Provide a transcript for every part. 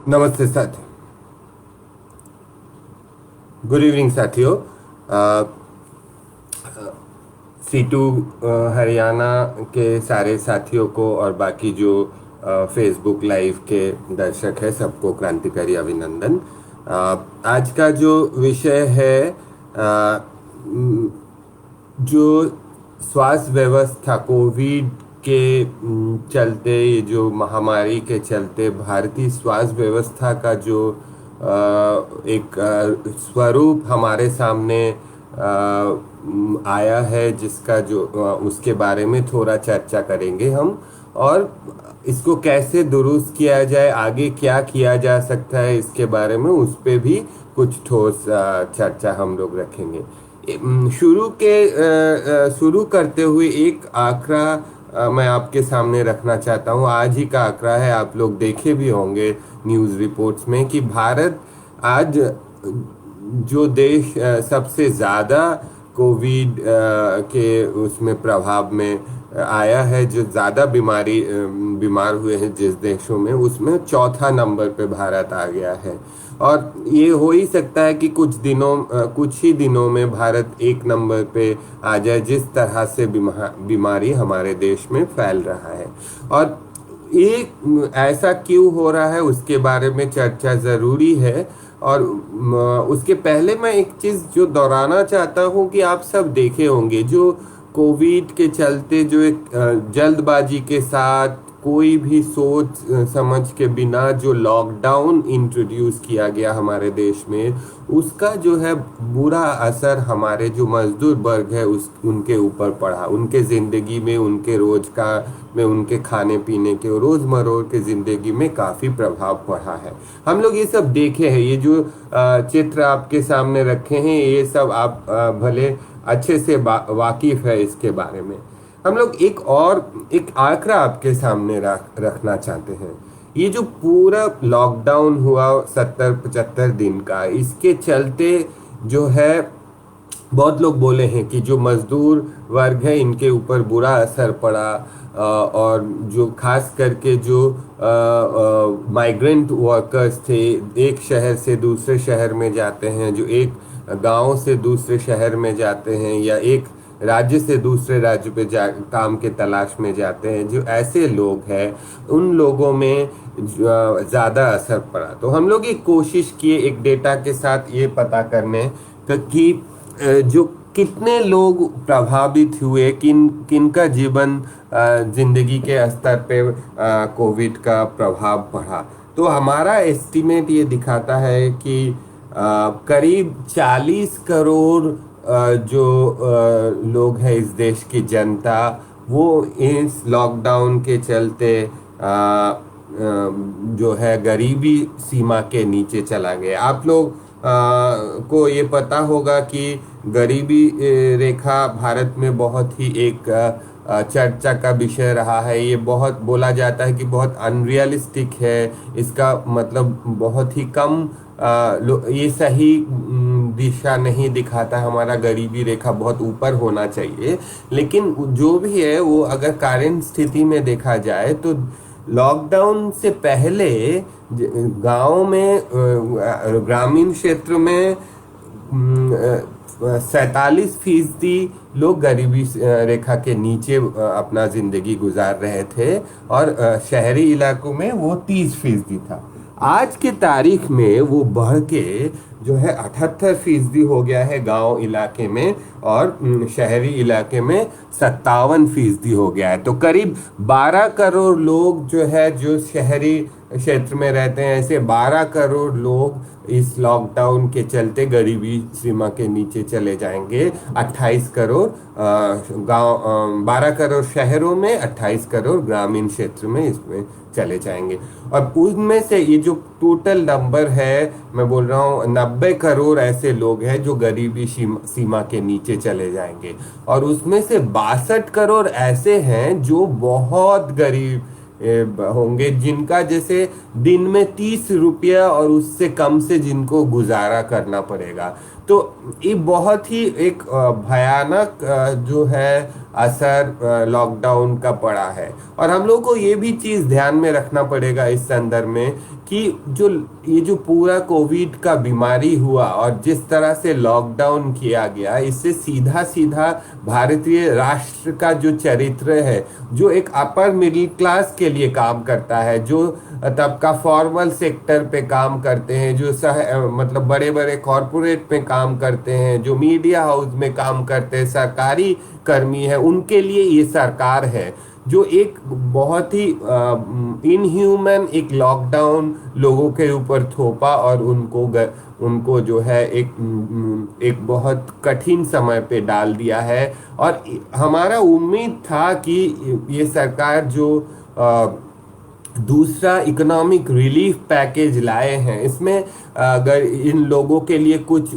नमस्ते साथियों। Good evening साथियों। C2 हरियाणा के सारे साथियों को और बाकी जो फेसबुक लाइव के दर्शक है सबको क्रांतिकारी अभिनंदन। आज का जो विषय है जो स्वास्थ्य व्यवस्था कोविड के चलते, ये जो महामारी के चलते भारतीय स्वास्थ्य व्यवस्था का जो एक स्वरूप हमारे सामने आया है, जिसका जो उसके बारे में थोड़ा चर्चा करेंगे हम। और इसको कैसे दुरुस्त किया जाए, आगे क्या किया जा सकता है, इसके बारे में उस पे भी कुछ ठोस चर्चा हम लोग रखेंगे। शुरू करते हुए एक आंकड़ा मैं आपके सामने रखना चाहता हूँ। आज ही का आंकड़ा है, आप लोग देखे भी होंगे न्यूज़ रिपोर्ट्स में कि भारत आज जो देश सबसे ज़्यादा कोविड के उसमें प्रभाव में आया है, जो ज़्यादा बीमार हुए हैं जिस देशों में, उसमें चौथा नंबर पे भारत आ गया है। और ये हो ही सकता है कि कुछ ही दिनों में भारत एक नंबर पे आ जाए, जिस तरह से बीमारी हमारे देश में फैल रहा है। और ये ऐसा क्यों हो रहा है उसके बारे में चर्चा ज़रूरी है। और उसके पहले मैं एक चीज़ जो दोहराना चाहता हूँ कि आप सब देखे होंगे जो कोविड के चलते जो एक जल्दबाजी के साथ कोई भी सोच समझ के बिना जो लॉकडाउन इंट्रोड्यूस किया गया हमारे देश में, उसका जो है बुरा असर हमारे जो मजदूर वर्ग है उनके ऊपर पड़ा, उनके ज़िंदगी में, उनके रोजगार में, उनके खाने पीने के रोज़मर्रा के ज़िंदगी में काफ़ी प्रभाव पड़ा है। हम लोग ये सब देखे हैं। ये जो चित्र आपके सामने रखे हैं, ये सब आप भले अच्छे से वाकिफ है इसके बारे में। हम लोग एक आंकड़ा आपके सामने रखना चाहते हैं। ये जो पूरा लॉकडाउन हुआ 70-75 दिन का, इसके चलते जो है बहुत लोग बोले हैं कि जो मजदूर वर्ग है इनके ऊपर बुरा असर पड़ा। और जो खास करके जो माइग्रेंट वर्कर्स थे, एक शहर से दूसरे शहर में जाते हैं, जो एक गांव से दूसरे शहर में जाते हैं या एक राज्य से दूसरे राज्य पे काम के तलाश में जाते हैं, जो ऐसे लोग हैं उन लोगों में ज़्यादा असर पड़ा। तो हम लोग एक कोशिश किए एक डेटा के साथ ये पता करने कि जो कितने लोग प्रभावित हुए, किन का जीवन जिंदगी के स्तर पे कोविड का प्रभाव पड़ा। तो हमारा एस्टीमेट ये दिखाता है कि करीब 40 करोड़ जो लोग हैं इस देश की जनता, वो इस लॉकडाउन के चलते जो है गरीबी सीमा के नीचे चला गया। आप लोग को ये पता होगा कि गरीबी रेखा भारत में बहुत ही एक चर्चा का विषय रहा है। ये बहुत बोला जाता है कि बहुत अनरियलिस्टिक है, इसका मतलब बहुत ही कम ये सही दिशा नहीं दिखाता। हमारा गरीबी रेखा बहुत ऊपर होना चाहिए, लेकिन जो भी है वो अगर करंट स्थिति में देखा जाए तो लॉकडाउन से पहले गांव में, ग्रामीण क्षेत्र में 47% लोग गरीबी रेखा के नीचे अपना जिंदगी गुजार रहे थे और शहरी इलाकों में वो 30% था। आज के तारीख में वो बढ़ के जो है 78% हो गया है गांव इलाके में, और शहरी इलाके में 57% हो गया है। तो करीब 12 करोड़ लोग जो है जो शहरी क्षेत्र में रहते हैं, ऐसे 12 करोड़ लोग इस लॉकडाउन के चलते गरीबी सीमा के नीचे चले जाएंगे। 28 करोड़ गांव, 12 करोड़ शहरों में, 28 करोड़ ग्रामीण क्षेत्र में इसमें चले जाएंगे। और उनमें से ये जो टोटल नंबर है, मैं बोल रहा हूँ 90 करोड़ ऐसे लोग हैं जो गरीबी सीमा के नीचे चले जाएंगे। और उसमें से 62 करोड़ ऐसे हैं जो बहुत गरीब होंगे, जिनका जैसे दिन में 30 रुपया और उससे कम से जिनको गुजारा करना पड़ेगा। तो ये बहुत ही एक भयानक जो है असर लॉकडाउन का पड़ा है। और हम लोग को ये भी चीज़ ध्यान में रखना पड़ेगा इस संदर्भ में कि ये जो पूरा कोविड का बीमारी हुआ और जिस तरह से लॉकडाउन किया गया, इससे सीधा सीधा भारतीय राष्ट्र का जो चरित्र है, जो एक अपर मिडिल क्लास के लिए काम करता है, जो तबका फॉर्मल सेक्टर पे काम करते हैं, जो मतलब बड़े बड़े कॉरपोरेट में काम करते हैं, जो मीडिया हाउस में काम करते हैं, सरकारी कर्मी है, उनके लिए ये सरकार है जो एक बहुत ही इनह्यूमन एक लॉकडाउन लोगों के ऊपर थोपा और उनको जो है एक बहुत कठिन समय पे डाल दिया है। और हमारा उम्मीद था कि ये सरकार जो दूसरा इकोनॉमिक रिलीफ पैकेज लाए हैं, इसमें अगर इन लोगों के लिए कुछ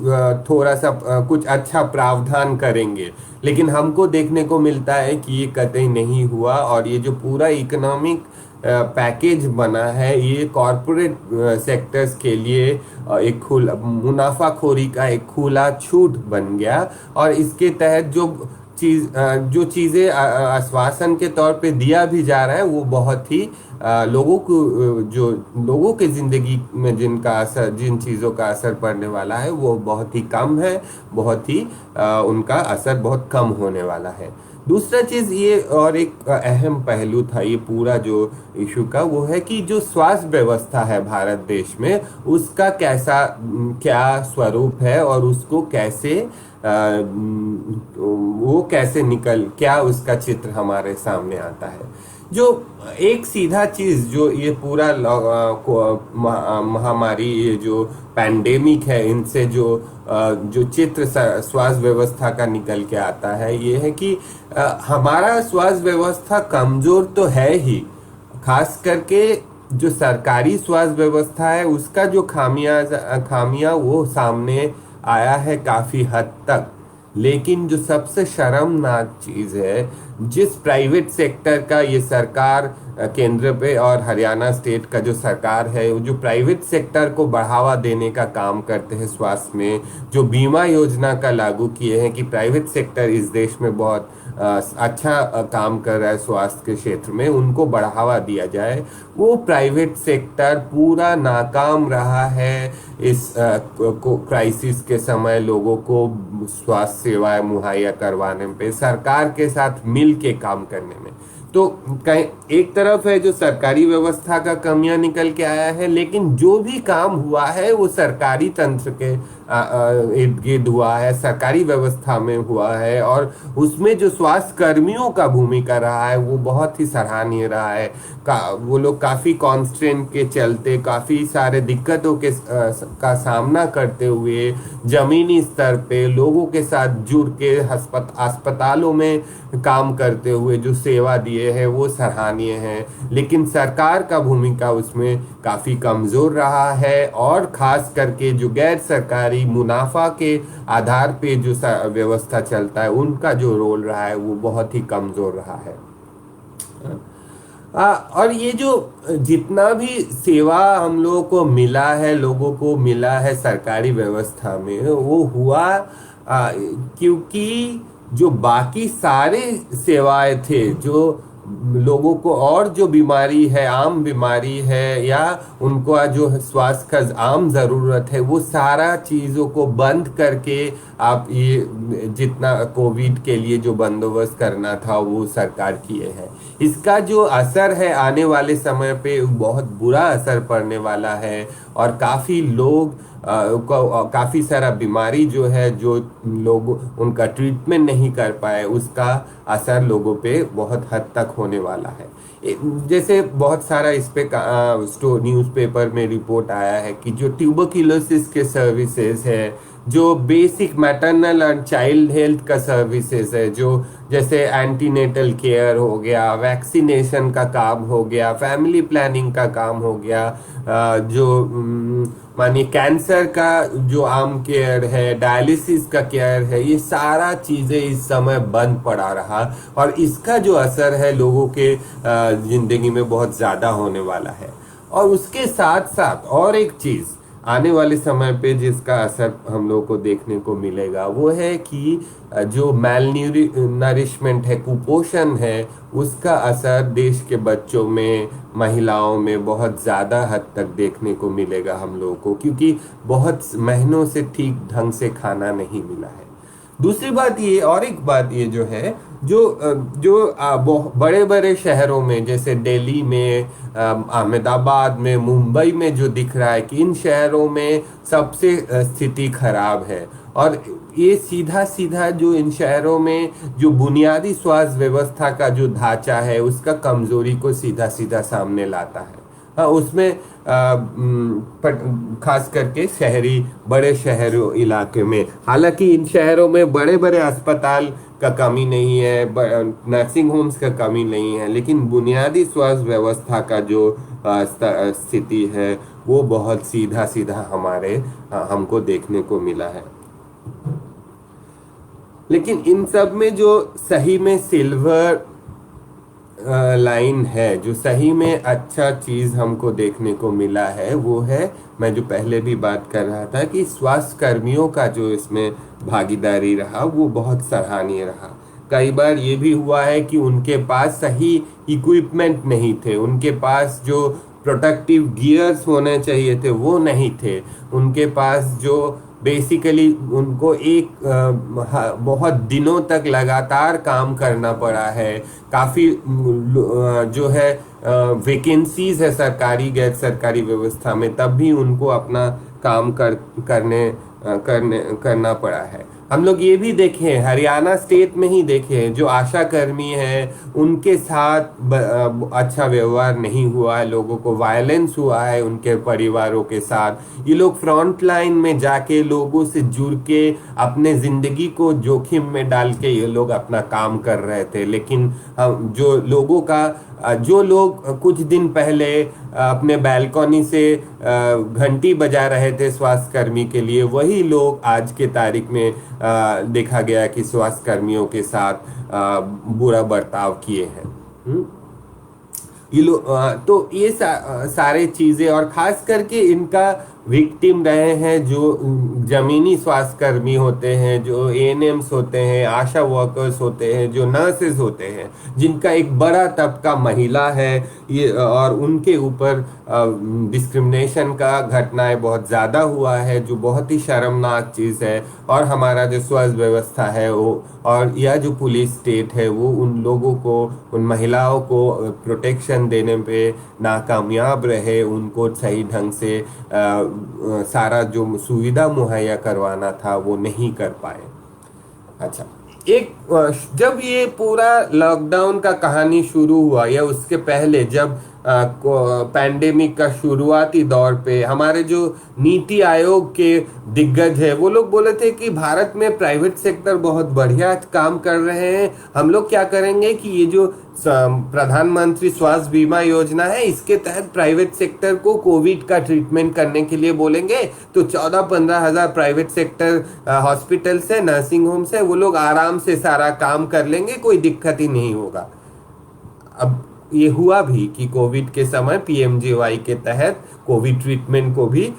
थोड़ा सा कुछ अच्छा प्रावधान करेंगे, लेकिन हमको देखने को मिलता है कि ये कतई नहीं हुआ। और ये जो पूरा इकोनॉमिक पैकेज बना है, ये कॉरपोरेट सेक्टर्स के लिए एक खुला मुनाफाखोरी का एक खुला छूट बन गया। और इसके तहत जो चीज़ें आश्वासन के तौर पे दिया भी जा रहा है, वो बहुत ही लोगों के ज़िंदगी में जिन चीज़ों का असर पड़ने वाला है वो बहुत ही कम है, बहुत ही उनका असर बहुत कम होने वाला है। दूसरा चीज़ ये और एक अहम पहलू था ये पूरा जो इशू का, वो है कि जो स्वास्थ्य व्यवस्था है भारत देश में, उसका क्या स्वरूप है और उसको क्या उसका चित्र हमारे सामने आता है। जो एक सीधा चीज जो ये पूरा महामारी, ये जो पैंडेमिक है, इनसे जो चित्र स्वास्थ्य व्यवस्था का निकल के आता है, ये है कि हमारा स्वास्थ्य व्यवस्था कमजोर तो है ही, खास करके जो सरकारी स्वास्थ्य व्यवस्था है उसका जो खामियां वो सामने आया है काफी हद तक। लेकिन जो सबसे शर्मनाक चीज है, जिस प्राइवेट सेक्टर का ये सरकार केंद्र पे और हरियाणा स्टेट का जो सरकार है, वो जो प्राइवेट सेक्टर को बढ़ावा देने का काम करते हैं स्वास्थ्य में, जो बीमा योजना का लागू किए हैं कि प्राइवेट सेक्टर इस देश में बहुत अच्छा काम कर रहा है स्वास्थ्य के क्षेत्र में, उनको बढ़ावा दिया जाए, वो प्राइवेट सेक्टर पूरा नाकाम रहा है इस क्राइसिस के समय लोगों को स्वास्थ्य सेवाएं मुहैया करवाने पे, सरकार के साथ मिल के काम करने में। तो कहीं एक तरफ है जो सरकारी व्यवस्था का कमियां निकल के आया है, लेकिन जो भी काम हुआ है वो सरकारी तंत्र के इर्द गिर्द हुआ है, सरकारी व्यवस्था में हुआ है, और उसमें जो स्वास्थ्य कर्मियों का भूमिका रहा है वो बहुत ही सराहनीय रहा है। वो लोग काफ़ी कॉन्स्ट्रेंट के चलते, काफ़ी सारे दिक्कतों का सामना करते हुए ज़मीनी स्तर पे लोगों के साथ जुड़ के अस्पतालों में काम करते हुए जो सेवा दिए हैं वो सराहनीय है। लेकिन सरकार का भूमिका उसमें काफ़ी कमज़ोर रहा है, और ख़ास करके जो गैर सरकारी मुनाफा के आधार पे जो व्यवस्था चलता है, उनका जो रोल रहा है वो बहुत ही कमज़ोर रहा है। और ये जो जितना भी सेवा हम लोगों को मिला है सरकारी व्यवस्था में, वो हुआ क्योंकि जो बाकी सारे सेवाएं थे, जो लोगों को और जो बीमारी है, आम बीमारी है, या उनको जो स्वास्थ्य का आम ज़रूरत है, वो सारा चीज़ों को बंद करके आप ये जितना कोविड के लिए जो बंदोबस्त करना था वो सरकार किए हैं। इसका जो असर है आने वाले समय पे बहुत बुरा असर पड़ने वाला है, और काफ़ी लोग काफ़ी सारा बीमारी जो है, जो लोग उनका ट्रीटमेंट नहीं कर पाए, उसका असर लोगों पे बहुत हद तक होने वाला है। जैसे बहुत सारा इस पे न्यूज़पेपर में रिपोर्ट आया है कि जो ट्यूबरक्यूलोसिस के सर्विसेज है, जो basic maternal and child health का सर्विसेज है, जो जैसे एंटीनेटल केयर हो गया, वैक्सीनेशन का काम हो गया, फैमिली प्लानिंग का काम हो गया, जो मानिए कैंसर का जो आम केयर है, डायलिसिस का केयर है, ये सारा चीज़ें इस समय बंद पड़ा रहा, और इसका जो असर है लोगों के ज़िंदगी में बहुत ज़्यादा होने वाला है। और उसके साथ साथ और एक चीज़, आने वाले समय पे जिसका असर हम लोग को देखने को मिलेगा वो है कि जो मैल नरिशमेंट है, कुपोषण है, उसका असर देश के बच्चों में, महिलाओं में बहुत ज़्यादा हद तक देखने को मिलेगा हम लोगों को, क्योंकि बहुत महीनों से ठीक ढंग से खाना नहीं मिला है। दूसरी बात ये, और एक बात ये जो है, जो बड़े बड़े शहरों में जैसे दिल्ली में, अहमदाबाद में, मुंबई में जो दिख रहा है कि इन शहरों में सबसे स्थिति खराब है। और ये सीधा सीधा जो इन शहरों में जो बुनियादी स्वास्थ्य व्यवस्था का जो ढांचा है उसका कमजोरी को सीधा सीधा सामने लाता है। हाँ, उसमें खास करके बड़े शहरों इलाके में, हालांकि इन शहरों में बड़े बड़े अस्पताल का कमी नहीं है, नर्सिंग होम्स का कमी नहीं है, लेकिन बुनियादी स्वास्थ्य व्यवस्था का जो स्थिति है वो बहुत सीधा सीधा हमको देखने को मिला है। लेकिन इन सब में जो सही में सिल्वर लाइन है, जो सही में अच्छा चीज हमको देखने को मिला है, वो है, मैं जो पहले भी बात कर रहा था कि स्वास्थ्य कर्मियों का जो इसमें भागीदारी रहा वो बहुत सराहनीय रहा। कई बार ये भी हुआ है कि उनके पास सही इक्विपमेंट नहीं थे, उनके पास जो प्रोटेक्टिव गियर्स होने चाहिए थे वो नहीं थे, उनके पास जो बेसिकली उनको बहुत दिनों तक लगातार काम करना पड़ा है, काफ़ी जो है वैकेंसीज है सरकारी गैर सरकारी व्यवस्था में, तब भी उनको अपना काम करना पड़ा है। हम लोग ये भी देखे, हरियाणा स्टेट में ही देखे, जो आशा कर्मी है उनके साथ अच्छा व्यवहार नहीं हुआ है, लोगों को वायलेंस हुआ है उनके परिवारों के साथ। ये लोग फ्रंट लाइन में जाके लोगों से जुड़ के अपने जिंदगी को जोखिम में डाल के ये लोग अपना काम कर रहे थे। लेकिन जो लोग कुछ दिन पहले अपने बैल्कनी से घंटी बजा रहे थे स्वास्थ्य कर्मी के लिए, वही लोग आज के तारीख में देखा गया कि स्वास्थ्य कर्मियों के साथ बुरा बर्ताव किए हैं। ये लोग तो ये सारे चीजें, और खास करके इनका विक्टिम रहे हैं जो जमीनी स्वास्थ्य कर्मी होते हैं, जो एएनएम्स होते हैं, आशा वर्कर्स होते हैं, जो नर्सेज होते हैं, जिनका एक बड़ा तबका महिला है, ये और उनके ऊपर डिस्क्रिमिनेशन का घटनाएं बहुत ज़्यादा हुआ है, जो बहुत ही शर्मनाक चीज़ है। और हमारा जो स्वास्थ्य व्यवस्था है वो, और यह जो पुलिस स्टेट है वो उन लोगों को, उन महिलाओं को प्रोटेक्शन देने पे नाकामयाब रहे, उनको सही ढंग से सारा जो सुविधा मुहैया करवाना था वो नहीं कर पाए। अच्छा, जब ये पूरा लॉकडाउन का कहानी शुरू हुआ या उसके पहले, जब पैंडेमिक का शुरुआती दौर पे हमारे जो नीति आयोग के दिग्गज है वो लोग बोले थे कि भारत में प्राइवेट सेक्टर बहुत बढ़िया काम कर रहे हैं, हम लोग क्या करेंगे कि ये जो प्रधानमंत्री स्वास्थ्य बीमा योजना है इसके तहत प्राइवेट सेक्टर को कोविड का ट्रीटमेंट करने के लिए बोलेंगे, तो 14-15 हजार प्राइवेट सेक्टर हॉस्पिटल्स है, नर्सिंग होम्स है, वो लोग आराम से सारा काम कर लेंगे, कोई दिक्कत ही नहीं होगा। अब ये हुआ भी कि कोविड के समय पीएमजेवाई के तहत कोविड ट्रीटमेंट को भी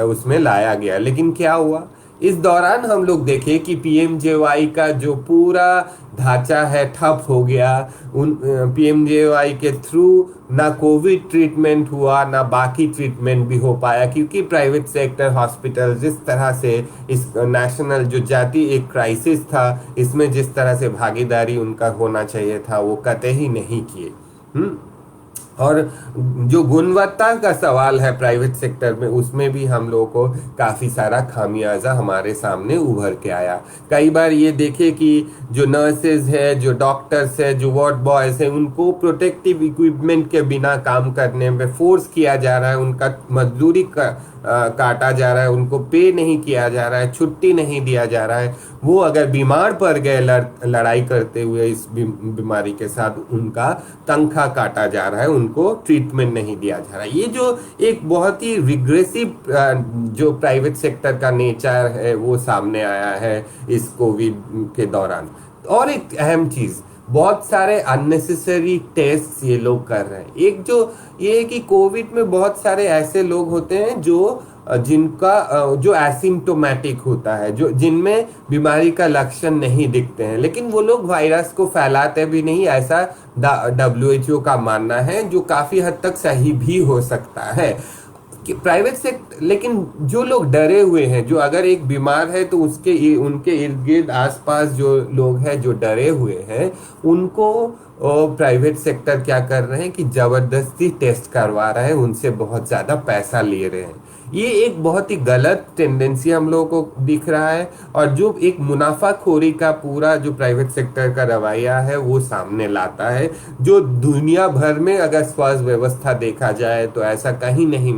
उसमें लाया गया। लेकिन क्या हुआ, इस दौरान हम लोग देखे कि पीएमजेवाई का जो पूरा ढांचा है ठप हो गया। उन पीएमजेवाई के थ्रू ना कोविड ट्रीटमेंट हुआ, ना बाकी ट्रीटमेंट भी हो पाया, क्योंकि प्राइवेट सेक्टर हॉस्पिटल जिस तरह से इस नेशनल जो जाति एक क्राइसिस था इसमें जिस तरह से भागीदारी उनका होना चाहिए था वो कतई नहीं किए। और जो गुणवत्ता का सवाल है प्राइवेट सेक्टर में, उसमें भी हम लोगों को काफ़ी सारा खामियाजा हमारे सामने उभर के आया। कई बार ये देखे कि जो नर्सेज है, जो डॉक्टर्स है, जो वार्ड बॉयज है, उनको प्रोटेक्टिव इक्विपमेंट के बिना काम करने में फोर्स किया जा रहा है, उनका मजदूरी काटा जा रहा है, उनको पे नहीं किया जा रहा है, छुट्टी नहीं दिया जा रहा है। वो अगर बीमार पड़ गए लड़ाई करते हुए इस बीमारी के साथ, उनका तनख्वाह काटा जा रहा है, उनको ट्रीटमेंट नहीं दिया जा रहा है। ये जो एक बहुत ही रिग्रेसिव जो प्राइवेट सेक्टर का नेचर है वो सामने आया है इस कोविड के दौरान। और एक अहम चीज़, बहुत सारे अननेसेसरी टेस्ट ये लोग कर रहे हैं। एक जो ये है कि कोविड में बहुत सारे ऐसे लोग होते हैं जो जिनका जो एसिम्टोमेटिक होता है, जो जिनमें बीमारी का लक्षण नहीं दिखते हैं, लेकिन वो लोग वायरस को फैलाते भी नहीं, ऐसा WHO का मानना है, जो काफी हद तक सही भी हो सकता है कि प्राइवेट सेक्टर। लेकिन जो लोग डरे हुए हैं, जो अगर एक बीमार है तो उनके इर्द गिर्द आसपास जो लोग हैं जो डरे हुए हैं, उनको प्राइवेट सेक्टर क्या कर रहे हैं कि जबरदस्ती टेस्ट करवा रहे हैं, उनसे बहुत ज्यादा पैसा ले रहे हैं। ये एक बहुत ही गलत टेंडेंसी हम लोगों को दिख रहा है, और जो एक मुनाफाखोरी का पूरा जो प्राइवेट सेक्टर का रवैया है वो सामने लाता है, जो दुनिया भर में अगर स्वास्थ्य व्यवस्था देखा जाए तो ऐसा कहीं नहीं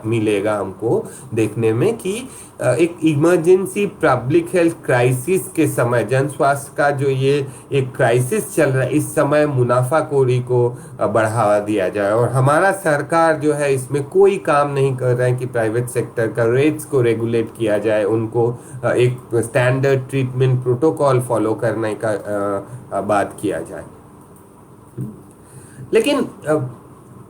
मिलेगा हमको देखने में कि एक इमरजेंसी पब्लिक हेल्थ क्राइसिस के समय, जन स्वास्थ्य का जो ये एक क्राइसिस चल रहा है, इस समय मुनाफाखोरी को बढ़ावा दिया जाए। और हमारा सरकार जो है इसमें कोई काम नहीं कर रहा है कि प्राइवेट सेक्टर का रेट्स को रेगुलेट किया जाए, उनको एक स्टैंडर्ड ट्रीटमेंट प्रोटोकॉल फॉलो करने का बात किया जाए। लेकिन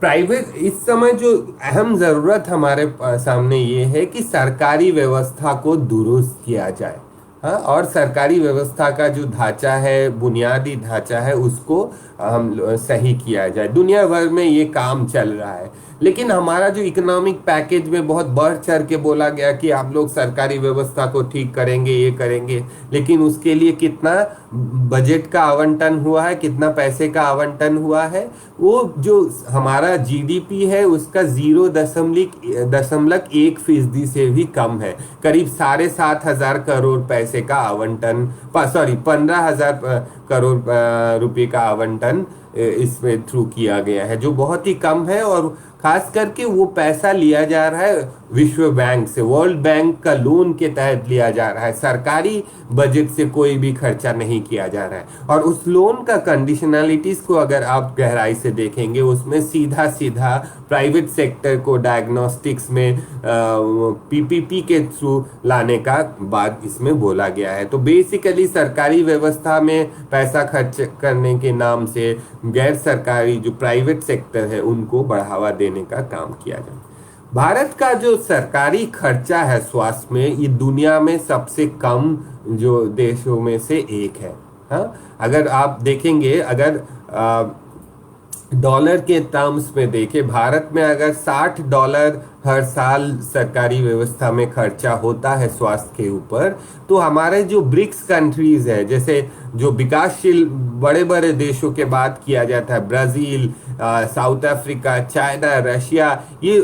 प्राइवेट इस समय जो अहम जरूरत हमारे सामने ये है कि सरकारी व्यवस्था को दुरुस्त किया जाए। हाँ, और सरकारी व्यवस्था का जो ढांचा है, बुनियादी ढांचा है, उसको हम सही किया जाए। दुनिया भर में ये काम चल रहा है, लेकिन हमारा जो इकोनॉमिक पैकेज में बहुत बढ़ चढ़ के बोला गया कि आप लोग सरकारी व्यवस्था को ठीक करेंगे, ये करेंगे, लेकिन उसके लिए कितना बजट का आवंटन हुआ है, कितना पैसे का आवंटन हुआ है, वो जो हमारा जीडीपी है उसका 0.1% से भी कम है। करीब 7,500 करोड़ पैसे का आवंटन, 15,000 करोड़ रुपए का आवंटन इसमें थ्रू किया गया है, जो बहुत ही कम है। और खास करके वो पैसा लिया जा रहा है विश्व बैंक से, वर्ल्ड बैंक का लोन के तहत लिया जा रहा है, सरकारी बजट से कोई भी खर्चा नहीं किया जा रहा है। और उस लोन का कंडीशनलिटीज को अगर आप गहराई से देखेंगे, उसमें सीधा सीधा प्राइवेट सेक्टर को डायग्नोस्टिक्स में पीपीपी के थ्रू लाने का बात इसमें बोला गया है। तो बेसिकली सरकारी व्यवस्था में पैसा खर्च करने के नाम से गैर सरकारी जो प्राइवेट सेक्टर है उनको बढ़ावा देने का काम किया जाए। भारत का जो सरकारी खर्चा है स्वास्थ्य में, ये दुनिया में सबसे कम जो देशों में से एक है। हाँ, अगर आप देखेंगे, अगर डॉलर के टर्म्स में देखें, भारत में अगर $60 हर साल सरकारी व्यवस्था में खर्चा होता है स्वास्थ्य के ऊपर, तो हमारे जो ब्रिक्स कंट्रीज है, जैसे जो विकासशील बड़े बड़े देशों के बात किया जाता है, Brazil, south Africa, China, Russia, ये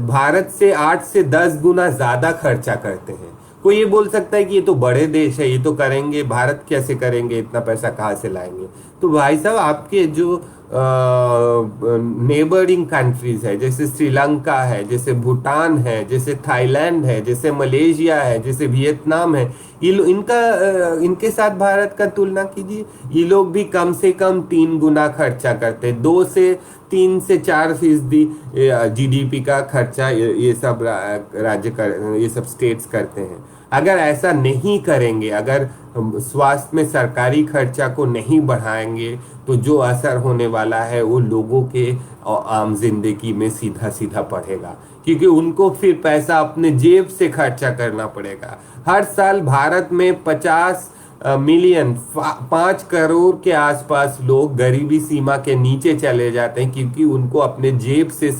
भारत से 8 से 10 गुना ज्यादा खर्चा करते हैं। कोई ये बोल सकता है कि ये तो बड़े देश है, ये तो करेंगे, भारत कैसे करेंगे, इतना पैसा कहाँ से लाएंगे? तो भाई साहब, आपके जो नेबरिंग कंट्रीज है, जैसे श्रीलंका है, जैसे भूटान है, जैसे थाईलैंड है, जैसे मलेशिया है, जैसे वियतनाम है, इनके साथ भारत का तुलना कीजिए, ये लोग भी कम से कम 3 गुना खर्चा करते हैं। 2 से 3 से 4% जीडीपी का खर्चा ये सब ये सब स्टेट्स करते हैं। अगर ऐसा नहीं करेंगे, अगर स्वास्थ्य में सरकारी खर्चा को नहीं बढ़ाएंगे, तो जो असर होने वाला है वो लोगों के आम जिंदगी में सीधा सीधा पड़ेगा, क्योंकि उनको फिर पैसा अपने जेब से खर्चा करना पड़ेगा। हर साल भारत में 50 मिलियन 5 करोड़ के आसपास लोग गरीबी सीमा के नीचे चले जाते हैं, क्योंकि उनको अपने जेब से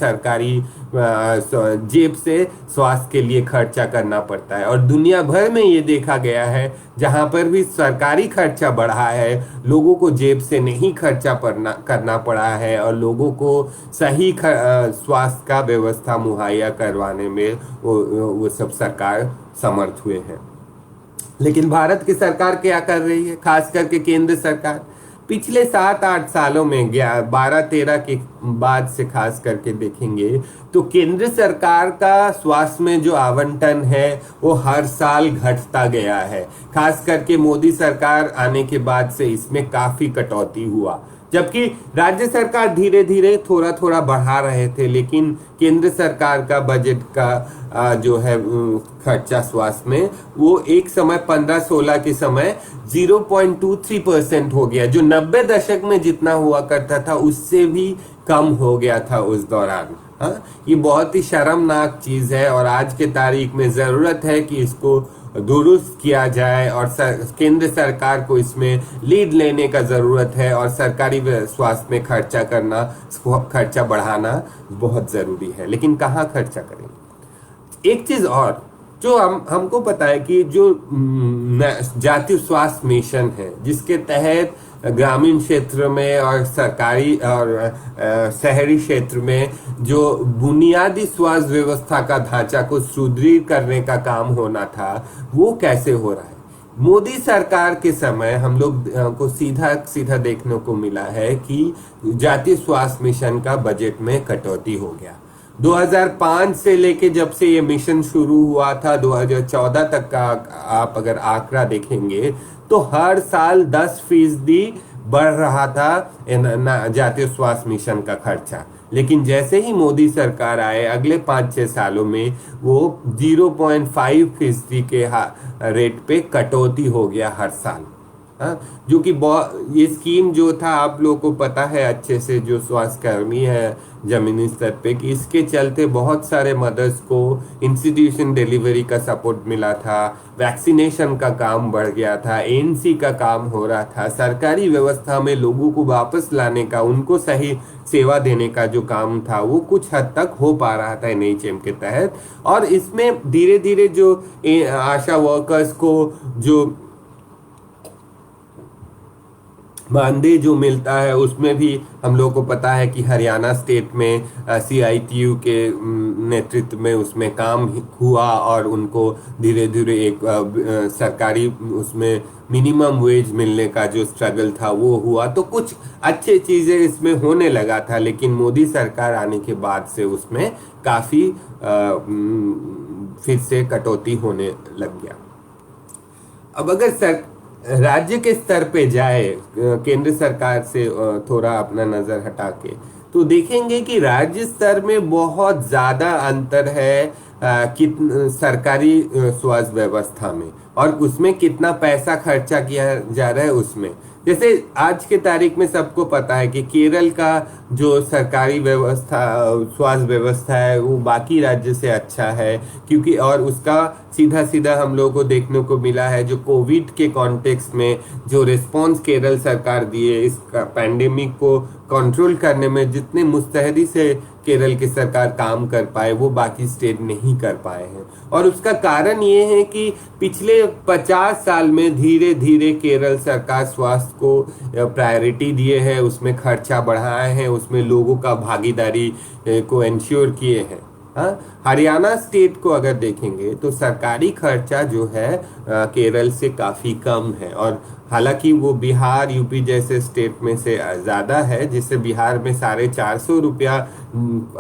जेब से स्वास्थ्य के लिए खर्चा करना पड़ता है। और दुनिया भर में ये देखा गया है, जहां पर भी सरकारी खर्चा बढ़ा है, लोगों को जेब से नहीं खर्चा करना पड़ा है, और लोगों को सही स्वास्थ्य का व्यवस्था मुहैया करवाने में वो सब सरकार समर्थ हुए हैं। लेकिन भारत की सरकार क्या कर रही है, खास करके केंद्र सरकार? पिछले 7-8 सालों में 12-13 के बाद से खास करके देखेंगे तो केंद्र सरकार का स्वास्थ्य में जो आवंटन है वो हर साल घटता गया है। खास करके मोदी सरकार आने के बाद से इसमें काफी कटौती हुआ। जबकि राज्य सरकार धीरे धीरे थोड़ा थोड़ा बढ़ा रहे थे, लेकिन केंद्र सरकार का बजट का जो है खर्चा स्वास्थ्य में वो एक समय 15-16 के समय 0.23% हो गया, जो 90 दशक में जितना हुआ करता था उससे भी कम हो गया था उस दौरान। हाँ, ये बहुत ही शर्मनाक चीज है और आज के तारीख में जरूरत है कि इसको दुरुस्त किया जाए और केंद्र सरकार को इसमें लीड लेने का जरूरत है और सरकारी स्वास्थ्य में खर्चा बढ़ाना बहुत जरूरी है। लेकिन कहाँ खर्चा करेंगे? एक चीज और जो हमको पता है कि जो जातीय स्वास्थ्य मिशन है, जिसके तहत ग्रामीण क्षेत्र में और सरकारी और शहरी क्षेत्र में जो बुनियादी स्वास्थ्य व्यवस्था का ढांचा को सुदृढ़ करने का काम होना था, वो कैसे हो रहा है? मोदी सरकार के समय हम लोग को सीधा सीधा देखने को मिला है कि जातीय स्वास्थ्य मिशन का बजट में कटौती हो गया। 2005 से लेके जब से ये मिशन शुरू हुआ था 2014 तक का आप अगर आंकड़ा देखेंगे तो हर साल 10% बढ़ रहा था जातीय स्वास्थ्य मिशन का खर्चा। लेकिन जैसे ही मोदी सरकार आए अगले 5-6 सालों में वो 0.5% के रेट पे कटौती हो गया हर साल। जो कि ये स्कीम जो था आप लोगों को पता है अच्छे से, जो स्वास्थ्य कर्मी है जमीनी स्तर पे, कि इसके चलते बहुत सारे मदर्स को इंस्टीट्यूशन डिलीवरी का सपोर्ट मिला था, वैक्सीनेशन का काम बढ़ गया था, एएनसी का काम हो रहा था, सरकारी व्यवस्था में लोगों को वापस लाने का, उनको सही सेवा देने का जो काम था वो कुछ हद तक हो पा रहा था एनएचएम के तहत। और इसमें धीरे धीरे जो आशा वर्कर्स को जो मानदेय जो मिलता है उसमें भी हम लोगों को पता है कि हरियाणा स्टेट में सीआईटीयू के नेतृत्व में उसमें काम हुआ और उनको धीरे धीरे एक सरकारी उसमें मिनिमम वेज मिलने का जो स्ट्रगल था वो हुआ। तो कुछ अच्छे चीजें इसमें होने लगा था, लेकिन मोदी सरकार आने के बाद से उसमें काफी फिर से कटौती होने लग गया। अब अगर राज्य के स्तर पे जाए, केंद्र सरकार से थोड़ा अपना नजर हटा के, तो देखेंगे कि राज्य स्तर में बहुत ज्यादा अंतर है सरकारी स्वास्थ्य व्यवस्था में और उसमें कितना पैसा खर्चा किया जा रहा है उसमें। जैसे आज के तारीख में सबको पता है कि केरल का जो सरकारी व्यवस्था स्वास्थ्य व्यवस्था है वो बाकी राज्य से अच्छा है, क्योंकि और उसका सीधा सीधा हम लोगों को देखने को मिला है जो कोविड के कॉन्टेक्स्ट में जो रिस्पांस केरल सरकार दिए इस पैंडेमिक को कंट्रोल करने में, जितने मुस्तैदी से केरल की सरकार काम कर पाए वो बाकी स्टेट नहीं कर पाए हैं। और उसका कारण ये है कि पिछले 50 साल में धीरे धीरे केरल सरकार स्वास्थ्य को प्रायोरिटी दिए है, उसमें खर्चा बढ़ाए हैं, उसमें लोगों का भागीदारी को इंश्योर किए हैं। हरियाणा स्टेट को अगर देखेंगे तो सरकारी खर्चा जो है केरल से काफी कम है, और हालांकि वो बिहार यूपी जैसे स्टेट में से ज्यादा है, जिससे बिहार में 450 रुपया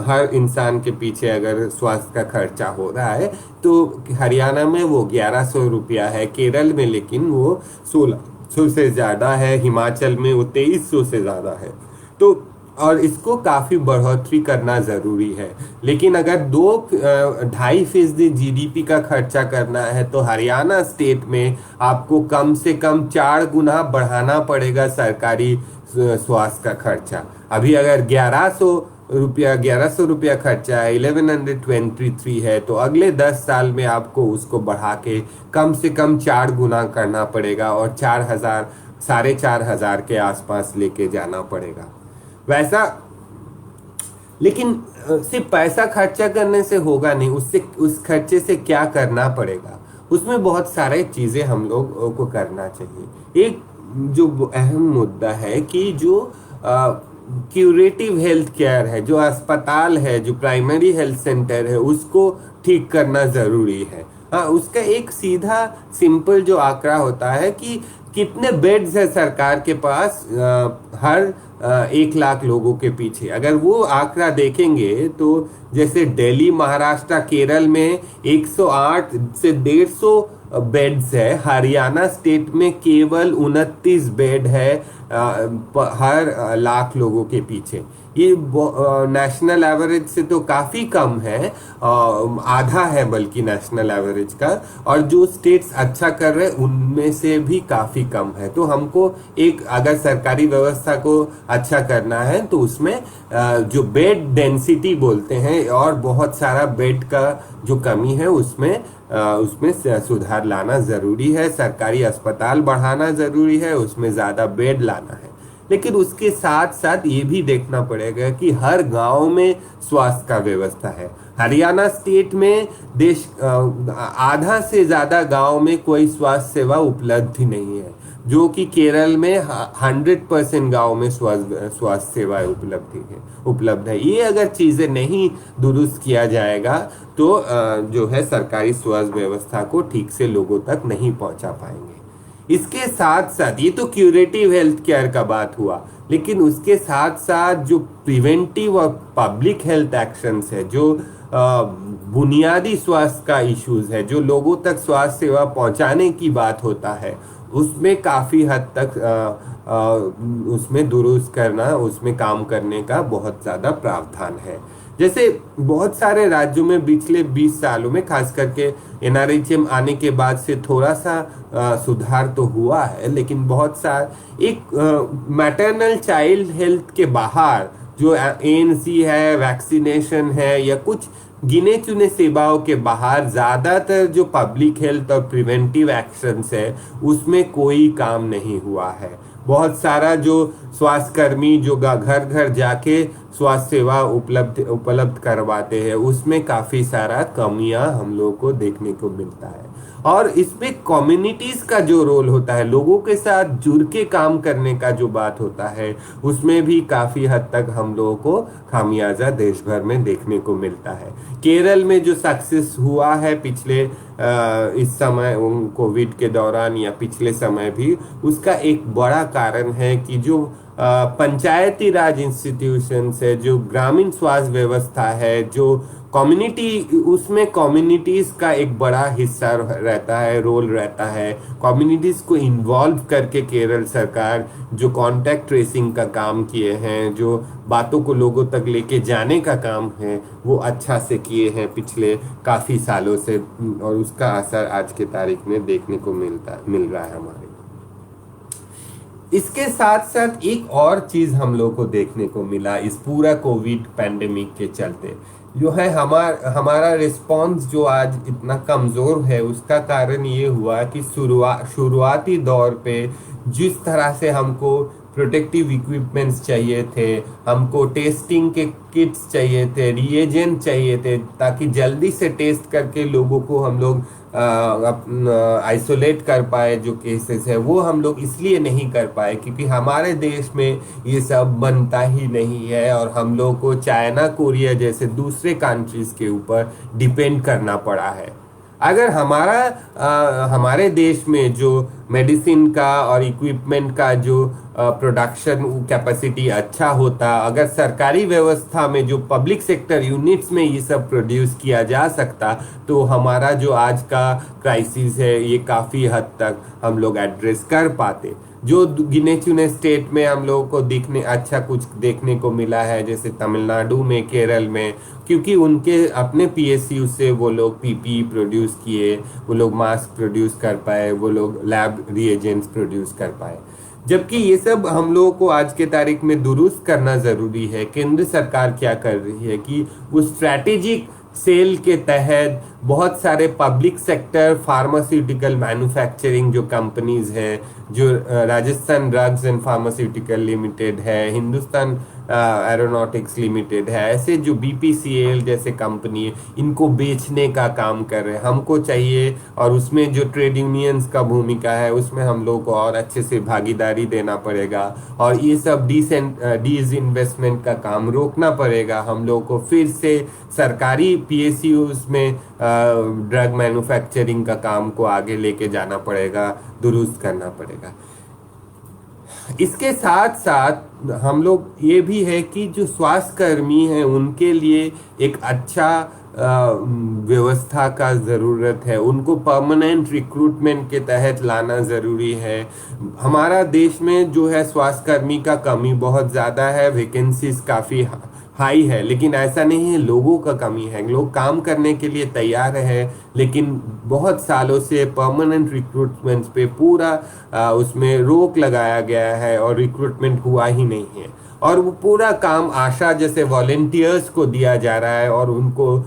हर इंसान के पीछे अगर स्वास्थ्य का खर्चा हो रहा है तो हरियाणा में वो 1100 रुपया है, केरल में लेकिन वो 1600 से ज्यादा है, हिमाचल में वो 2300 से ज्यादा है। तो और इसको काफी बढ़ोतरी करना जरूरी है। लेकिन अगर 2-2.5% जीडीपी का खर्चा करना है तो हरियाणा स्टेट में आपको कम से कम 4 गुना बढ़ाना पड़ेगा सरकारी स्वास्थ्य का खर्चा। अभी अगर 1100 रुपया खर्चा है, 1123 है, तो अगले 10 साल में आपको उसको बढ़ा के कम से कम 4 गुना करना पड़ेगा और 4,000 4,500 के आसपास लेके जाना पड़ेगा वैसा। लेकिन सिर्फ पैसा खर्चा करने से होगा नहीं, उस खर्चे से क्या करना पड़ेगा, उसमें बहुत सारे चीजें हम लोग को करना चाहिए। एक जो अहम मुद्दा है कि जो क्यूरेटिव हेल्थ केयर है, जो अस्पताल है, जो प्राइमरी हेल्थ सेंटर है, उसको ठीक करना जरूरी है। उसका एक सीधा सिंपल जो आंकड़ा होता है कि कितने बेड्स है सरकार के पास हर 1 लाख लोगों के पीछे। अगर वो आंकड़ा देखेंगे तो जैसे दिल्ली, महाराष्ट्र, केरल में 108 से 150 बेड्स है, हरियाणा स्टेट में केवल 29 बेड है हर लाख लोगों के पीछे। ये नेशनल एवरेज से तो काफी कम है, आधा है बल्कि नेशनल एवरेज का, और जो स्टेट्स अच्छा कर रहे हैं उनमें से भी काफी कम है। तो हमको एक अगर सरकारी व्यवस्था को अच्छा करना है तो उसमें जो बेड डेंसिटी बोलते हैं और बहुत सारा बेड का जो कमी है उसमें सुधार लाना जरूरी है। सरकारी अस्पताल बढ़ाना जरूरी है, उसमें ज्यादा बेड लाना है। लेकिन उसके साथ साथ ये भी देखना पड़ेगा कि हर गांव में स्वास्थ्य का व्यवस्था है। हरियाणा स्टेट में देश आधा से ज्यादा गांव में कोई स्वास्थ्य सेवा उपलब्ध ही नहीं है, जो कि केरल में 100% गांव में स्वास्थ्य सेवाएं उपलब्ध है। ये अगर चीजें नहीं दुरुस्त किया जाएगा तो जो है सरकारी स्वास्थ्य व्यवस्था को ठीक से लोगों तक नहीं पहुंचा पाएंगे। इसके साथ साथ ये तो क्यूरेटिव हेल्थ केयर का बात हुआ, लेकिन उसके साथ साथ जो प्रिवेंटिव और पब्लिक हेल्थ एक्शंस है, जो बुनियादी स्वास्थ्य का इश्यूज है, जो लोगों तक स्वास्थ्य सेवा पहुंचाने की बात होता है, उसमें काफी हद तक उसमें दुरुस्त करना, उसमें काम करने का बहुत ज्यादा प्रावधान है। जैसे बहुत सारे राज्यों में पिछले 20 सालों में, खास करके एनआरएचएम आने के बाद से थोड़ा सा सुधार तो हुआ है, लेकिन बहुत सारे एक मैटरनल चाइल्ड हेल्थ के बाहर जो एएनसी है, वैक्सीनेशन है, या कुछ गिने चुने सेवाओं के बाहर ज्यादातर जो पब्लिक हेल्थ और प्रिवेंटिव एक्शंस है उसमें कोई काम नहीं हुआ है। बहुत सारा जो स्वास्थ्य कर्मी जो घर घर जाके स्वास्थ्य सेवा उपलब्ध करवाते हैं उसमें काफी सारा कमियां हम लोगों को देखने को मिलता है। और इसमें कम्युनिटीज का जो रोल होता है, लोगों के साथ जुड़ के काम करने का जो बात होता है, उसमें भी काफी हद तक हम लोगों को खामियाजा देश भर में देखने को मिलता है। केरल में जो सक्सेस हुआ है पिछले इस समय कोविड के दौरान या पिछले समय भी, उसका एक बड़ा कारण है कि जो पंचायती राज इंस्टीट्यूशंस है, जो ग्रामीण स्वास्थ्य व्यवस्था है, जो कम्युनिटी, उसमें कम्युनिटीज का एक बड़ा हिस्सा रहता है, रोल रहता है। कम्युनिटीज को इन्वॉल्व करके केरल सरकार जो कांटेक्ट ट्रेसिंग का काम किए हैं, जो बातों को लोगों तक लेके जाने का काम है, वो अच्छा से किए हैं पिछले काफी सालों से, और उसका असर आज के तारीख में देखने को मिल रहा है हमारे। इसके साथ साथ एक और चीज हम लोग को देखने को मिला इस पूरा कोविड पैंडेमिक के चलते, जो है हमारा रिस्पॉन्स जो आज इतना कमजोर है, उसका कारण ये हुआ कि शुरुआती दौर पे जिस तरह से हमको प्रोटेक्टिव इक्विपमेंट्स चाहिए थे, हमको टेस्टिंग के किट्स चाहिए थे, रिएजेंट चाहिए थे, ताकि जल्दी से टेस्ट करके लोगों को हम लोग आइसोलेट कर पाए जो केसेस है, वो हम लोग इसलिए नहीं कर पाए क्योंकि हमारे देश में ये सब बनता ही नहीं है, और हम लोग को चाइना, कोरिया जैसे दूसरे कंट्रीज के ऊपर डिपेंड करना पड़ा है। अगर हमारे देश में जो मेडिसिन का और इक्विपमेंट का जो प्रोडक्शन कैपेसिटी अच्छा होता, अगर सरकारी व्यवस्था में जो पब्लिक सेक्टर यूनिट्स में ये सब प्रोड्यूस किया जा सकता, तो हमारा जो आज का क्राइसिस है ये काफ़ी हद तक हम लोग एड्रेस कर पाते। जो गिने चुने स्टेट में हम लोगों को अच्छा कुछ देखने को मिला है, जैसे तमिलनाडु में, केरल में, क्योंकि उनके अपने पीएसयू से वो लोग पीपीई प्रोड्यूस किए, वो लोग मास्क प्रोड्यूस कर पाए, वो लोग लैब रिएजेंट्स प्रोड्यूस कर पाए। जबकि ये सब हम लोगों को आज के तारीख में दुरुस्त करना जरूरी है। केंद्र सरकार क्या कर रही है कि वो स्ट्रैटेजिक सेल के तहत बहुत सारे पब्लिक सेक्टर फार्मास्यूटिकल मैन्युफैक्चरिंग जो कंपनीज हैं, जो Rajasthan drugs and pharmaceutical limited है, हिंदुस्तान एरोनॉटिक्स लिमिटेड है, ऐसे जो बीपीसीएल जैसे कंपनी है, इनको बेचने का काम कर रहे हैं। हमको चाहिए, और उसमें जो ट्रेड यूनियंस का भूमिका है उसमें हम लोग को और अच्छे से भागीदारी देना पड़ेगा, और ये सब डिसइन्वेस्टमेंट का काम रोकना पड़ेगा। हम लोग को फिर से सरकारी पीएसयूज में ड्रग मैन्युफैक्चरिंग का काम को आगे लेके जाना पड़ेगा, दुरुस्त करना पड़ेगा। इसके साथ साथ हम लोग ये भी है कि जो स्वास्थ्य कर्मी हैं उनके लिए एक अच्छा व्यवस्था का ज़रूरत है, उनको परमानेंट रिक्रूटमेंट के तहत लाना ज़रूरी है। हमारा देश में जो है स्वास्थ्यकर्मी का कमी बहुत ज़्यादा है, वैकेंसीज काफ़ी हाई है, लेकिन ऐसा नहीं है लोगों का कमी है। लोग काम करने के लिए तैयार है, लेकिन बहुत सालों से परमानेंट रिक्रूटमेंट पे पूरा उसमें रोक लगाया गया है और रिक्रूटमेंट हुआ ही नहीं है। और वो पूरा काम आशा जैसे वॉलेंटियर्स को दिया जा रहा है और उनको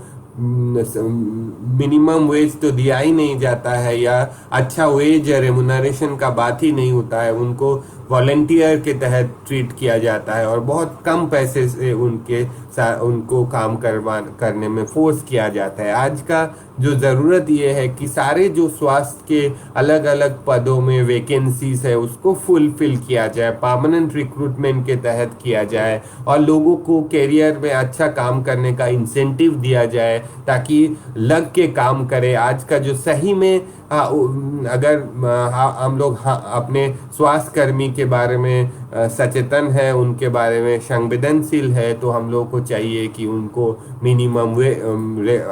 मिनिमम वेज तो दिया ही नहीं जाता है, या अच्छा वेज या रेमुनरेशन का बात ही नहीं होता है। उनको वॉलेंटियर के तहत ट्रीट किया जाता है और बहुत कम पैसे से उनको काम करने में फोर्स किया जाता है। आज का जो ज़रूरत ये है कि सारे जो स्वास्थ्य के अलग अलग पदों में वैकेंसीज है उसको फुलफिल किया जाए, परमानेंट रिक्रूटमेंट के तहत किया जाए और लोगों को कैरियर में अच्छा काम करने का इंसेंटिव दिया जाए ताकि लग के काम करे। आज का जो सही में अगर हम लोग अपने स्वास्थ्य कर्मी के बारे में सचेतन है, उनके बारे में संवेदनशील है, तो हम लोग को चाहिए कि उनको मिनिमम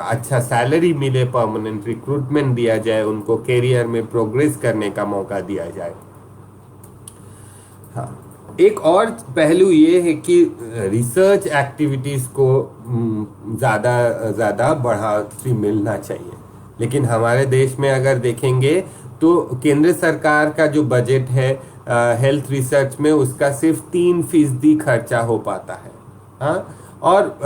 अच्छा सैलरी मिले, परमानेंट रिक्रूटमेंट दिया जाए, उनको कैरियर में प्रोग्रेस करने का मौका दिया जाए। हाँ, एक और पहलू ये है कि रिसर्च एक्टिविटीज़ को ज़्यादा बढ़ावा मिलना चाहिए। लेकिन हमारे देश में अगर देखेंगे तो केंद्र सरकार का जो बजट है हेल्थ रिसर्च में, उसका सिर्फ 3% खर्चा हो पाता है। हाँ, और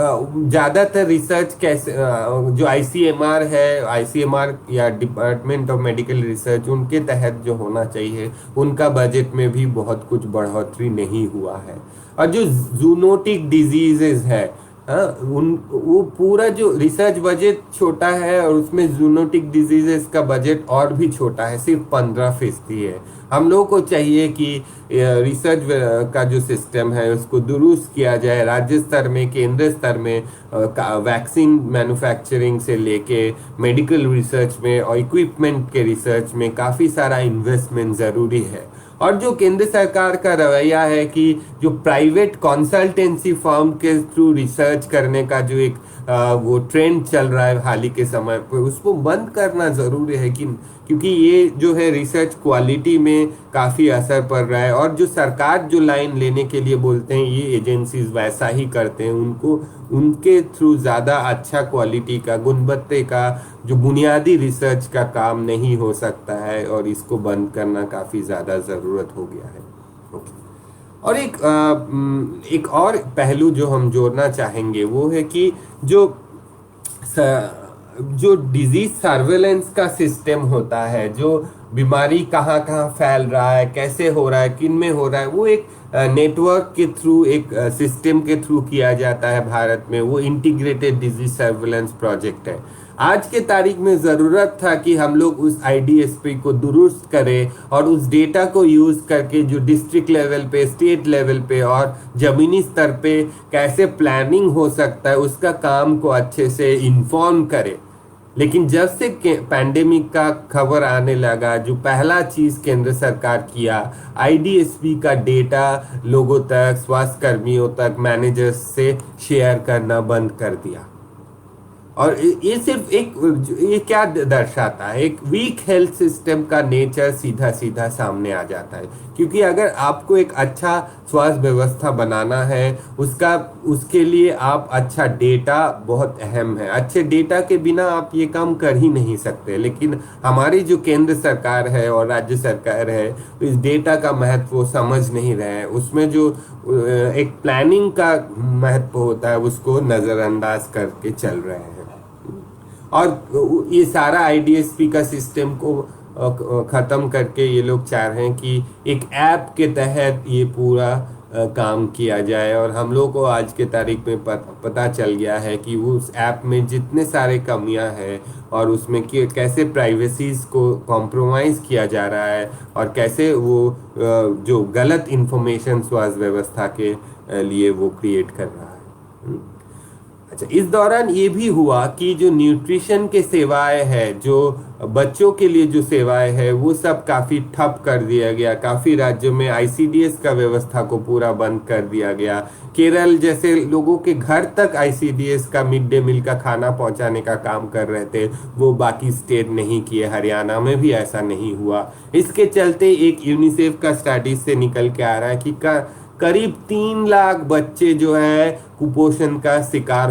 ज़्यादातर रिसर्च कैसे जो आईसीएमआर है, आईसीएमआर या डिपार्टमेंट ऑफ मेडिकल रिसर्च, उनके तहत जो होना चाहिए उनका बजट में भी बहुत कुछ बढ़ोतरी नहीं हुआ है। और जो जूनोटिक डिजीजेज है, हाँ, वो पूरा जो रिसर्च बजट छोटा है और उसमें जूनोटिक डिजीजेस का बजट और भी छोटा है, सिर्फ 15% है। हम लोगों को चाहिए कि रिसर्च का जो सिस्टम है उसको दुरुस्त किया जाए, राज्य स्तर में, केंद्र स्तर में, वैक्सीन मैन्युफैक्चरिंग से लेके मेडिकल रिसर्च में और इक्विपमेंट के रिसर्च में काफ़ी सारा इन्वेस्टमेंट ज़रूरी है। और जो केंद्र सरकार का रवैया है कि जो प्राइवेट कंसल्टेंसी फर्म के थ्रू रिसर्च करने का जो एक वो ट्रेंड चल रहा है हाल ही के समय पे, उसको बंद करना ज़रूरी है कि क्योंकि ये जो है रिसर्च क्वालिटी में काफ़ी असर पड़ रहा है। और जो सरकार जो लाइन लेने के लिए बोलते हैं, ये एजेंसीज वैसा ही करते हैं। उनके थ्रू ज़्यादा अच्छा क्वालिटी का, गुणवत्ता का जो बुनियादी रिसर्च का काम नहीं हो सकता है, और इसको बंद करना काफ़ी ज़्यादा ज़रूरत हो गया है। ओके। और एक और पहलू जो हम जोड़ना चाहेंगे वो है कि जो डिजीज सर्वेलेंस का सिस्टम होता है, जो बीमारी कहाँ कहाँ फैल रहा है, कैसे हो रहा है, किन में हो रहा है, वो एक नेटवर्क के थ्रू, एक सिस्टम के थ्रू किया जाता है भारत में। वो इंटीग्रेटेड डिजीज सर्वेलेंस प्रोजेक्ट है। आज के तारीख में ज़रूरत था कि हम लोग उस आईडीएसपी को दुरुस्त करें और उस डेटा को यूज़ करके जो डिस्ट्रिक्ट लेवल पे, स्टेट लेवल पे और ज़मीनी स्तर पे कैसे प्लानिंग हो सकता है, उसका काम को अच्छे से इन्फॉर्म करें। लेकिन जब से पैंडेमिक का खबर आने लगा, जो पहला चीज़ केंद्र सरकार किया, आईडीएसपी का डेटा लोगों तक, स्वास्थ्य कर्मियों तक, मैनेजर्स से शेयर करना बंद कर दिया। और ये सिर्फ ये क्या दर्शाता है, एक वीक हेल्थ सिस्टम का नेचर सीधा सीधा सामने आ जाता है। क्योंकि अगर आपको एक अच्छा स्वास्थ्य व्यवस्था बनाना है, उसके लिए आप अच्छा डेटा बहुत अहम है। अच्छे डेटा के बिना आप ये काम कर ही नहीं सकते। लेकिन हमारी जो केंद्र सरकार है और राज्य सरकार है, इस डेटा का महत्व वो समझ नहीं रहे हैं। उसमें जो एक प्लानिंग का महत्व होता है उसको नज़रअंदाज करके चल रहे हैं। और ये सारा आईडीएसपी का सिस्टम को ख़त्म करके ये लोग चाह रहे हैं कि एक ऐप के तहत ये पूरा काम किया जाए। और हम लोग को आज के तारीख में पता चल गया है कि उस ऐप में जितने सारे कमियां हैं और उसमें कैसे प्राइवेसीज को कॉम्प्रोमाइज़ किया जा रहा है और कैसे वो जो गलत इंफॉर्मेशन स्वास्थ्य व्यवस्था के लिए वो क्रिएट कर रहा है। अच्छा, इस दौरान ये भी हुआ कि जो न्यूट्रिशन के सेवाएं हैं, जो बच्चों के लिए जो सेवाएं हैं, वो सब काफी ठप कर दिया गया। काफी राज्यों में आईसीडीएस का व्यवस्था को पूरा बंद कर दिया गया। केरल जैसे लोगों के घर तक आईसीडीएस का मिड डे मील का खाना पहुंचाने का काम कर रहे थे, वो बाकी स्टेट नहीं किए। हरियाणा में भी ऐसा नहीं हुआ। इसके चलते एक यूनिसेफ का स्टडी से निकल के आ रहा है कि करीब 3 लाख बच्चे जो है कुपोषण का शिकार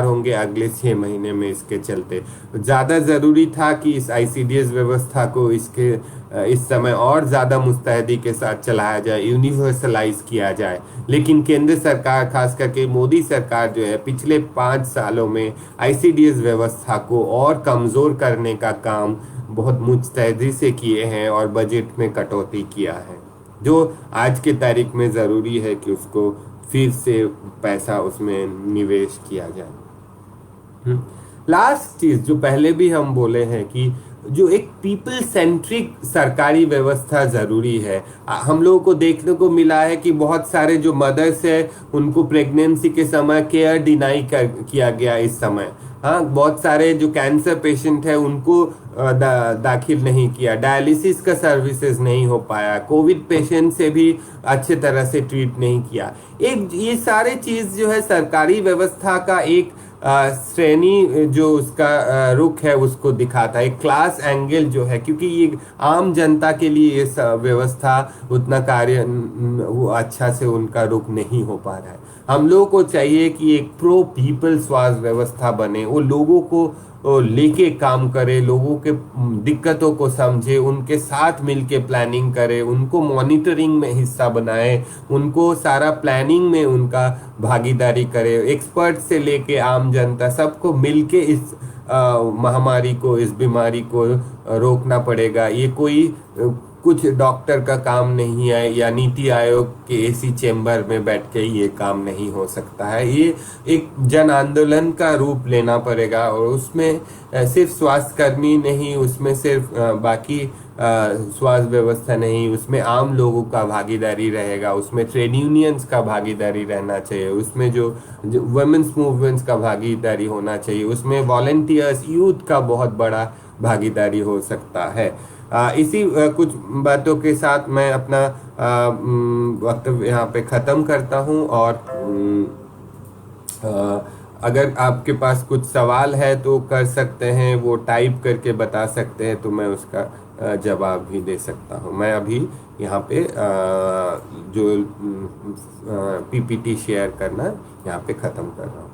होंगे अगले 6 महीने में। इसके चलते ज्यादा जरूरी था कि इस आईसीडीएस व्यवस्था को इस समय और ज्यादा मुस्तैदी के साथ चलाया जाए, यूनिवर्सलाइज किया जाए। लेकिन केंद्र सरकार, खास करके मोदी सरकार जो है, पिछले 5 सालों में आईसीडीएस व्यवस्था को और कमजोर करने का काम बहुत मुस्तैदी से किए हैं और बजट में कटौती किया है, जो आज के तारीख में ज़रूरी है कि उसको फिर से पैसा उसमें निवेश किया जाए। लास्ट चीज़ जो पहले भी हम बोले हैं कि जो एक पीपल सेंट्रिक सरकारी व्यवस्था ज़रूरी है। हम लोगों को देखने को मिला है कि बहुत सारे जो मदर्स है उनको प्रेगनेंसी के समय केयर डिनाई किया गया। इस समय हाँ, बहुत सारे जो कैंसर पेशेंट है उनको दाखिल नहीं किया, डायलिसिस का सर्विसेज नहीं हो पाया, कोविड पेशेंट से भी अच्छे तरह से ट्रीट नहीं किया। ये सारे चीज जो है सरकारी व्यवस्था का एक श्रेणी जो उसका रुख है उसको दिखाता है, क्लास एंगल जो है, क्योंकि ये आम जनता के लिए ये व्यवस्था उतना कार्य वो अच्छा से उनका रुख नहीं हो पा रहा है। हम लोगों को चाहिए कि एक प्रो पीपल स्वास्थ्य व्यवस्था बने, वो लोगों को लेके काम करे, लोगों के दिक्कतों को समझे, उनके साथ मिलके प्लानिंग करे, उनको मॉनिटरिंग में हिस्सा बनाए, उनको सारा प्लानिंग में उनका भागीदारी करे। एक्सपर्ट से लेके आम जनता सबको मिलके इस महामारी को, इस बीमारी को रोकना पड़ेगा। ये कोई कुछ डॉक्टर का काम नहीं है या नीति आयोग के एसी चेंबर में बैठ के ये काम नहीं हो सकता है। ये एक जन आंदोलन का रूप लेना पड़ेगा और उसमें सिर्फ स्वास्थ्य कर्मी नहीं, उसमें सिर्फ बाकी स्वास्थ्य व्यवस्था नहीं, उसमें आम लोगों का भागीदारी रहेगा, उसमें ट्रेड यूनियंस का भागीदारी रहना चाहिए, उसमें जो वुमेन्स मूवमेंट्स का भागीदारी होना चाहिए, उसमें वॉलंटियर्स, यूथ का बहुत बड़ा भागीदारी हो सकता है। इसी कुछ बातों के साथ मैं अपना वक्तव्य यहाँ पे ख़त्म करता हूँ। और अगर आपके पास कुछ सवाल है तो कर सकते हैं, वो टाइप करके बता सकते हैं तो मैं उसका जवाब भी दे सकता हूँ। मैं अभी यहाँ पे जो पीपीटी शेयर करना यहाँ पे ख़त्म कर रहा हूँ।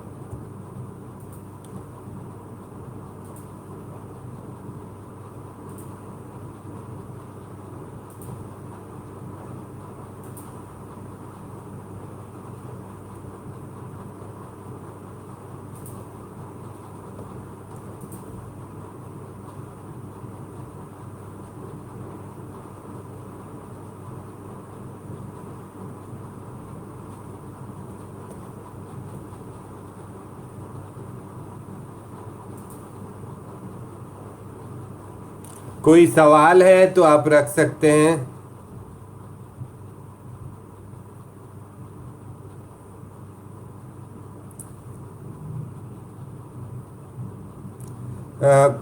कोई सवाल है तो आप रख सकते हैं।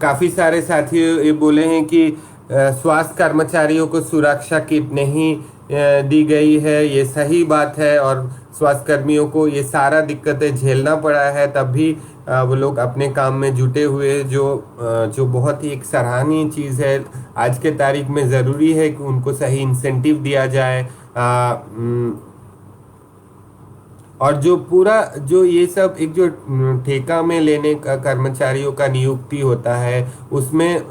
काफी सारे साथी ये बोले हैं कि स्वास्थ्य कर्मचारियों को सुरक्षा किट नहीं दी गई है। ये सही बात है और स्वास्थ्य कर्मियों को ये सारा दिक्कतें झेलना पड़ा है, तब भी वो लोग अपने काम में जुटे हुए, जो बहुत ही एक सराहनीय चीज़ है। आज के तारीख में ज़रूरी है कि उनको सही इंसेंटिव दिया जाए। और जो पूरा जो ये सब एक जो ठेका में लेने का कर्मचारियों का नियुक्ति होता है उसमें